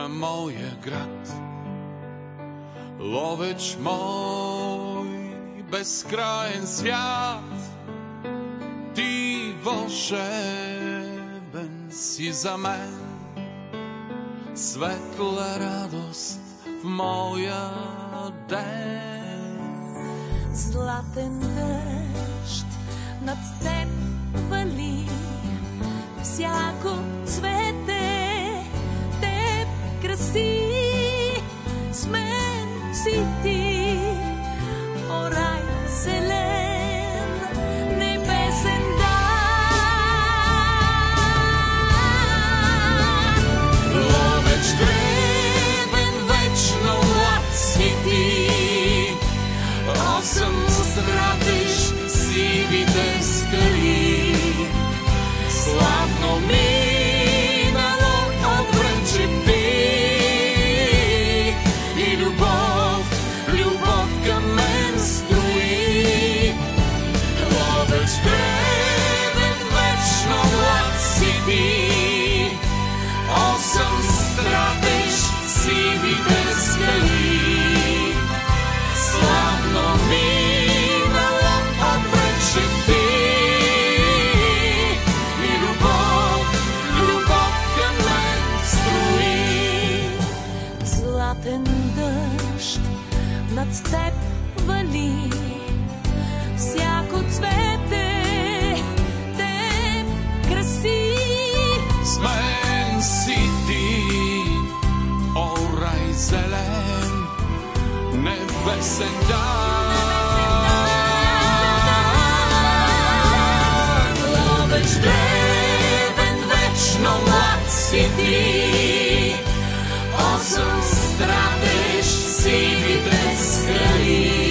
на моя град. Ловеч мой безкраен свят, ти вълшебен си за мен, светла радост в моя ден. Златен дъжд над теб вали, всяко цвете теб краси. С мен си ти, о рай зелен, небесен дар. Ловеч древен, вечно млад си ти, осъм стратиш сивите скали. Славно минало отвръче ти, и любов към мен строи. Ловеч древен, вечно млад си ти, осъм стратиш сивите скали. Славно минало отвръче ти, и любов към мен строи. Златен дъжд над теб вали, всяко цвете теб краси. С мен си ти, о рай зелен, небесен дар. Ловеч древен, вечно млад си ти, осъм стратиш сивите скали.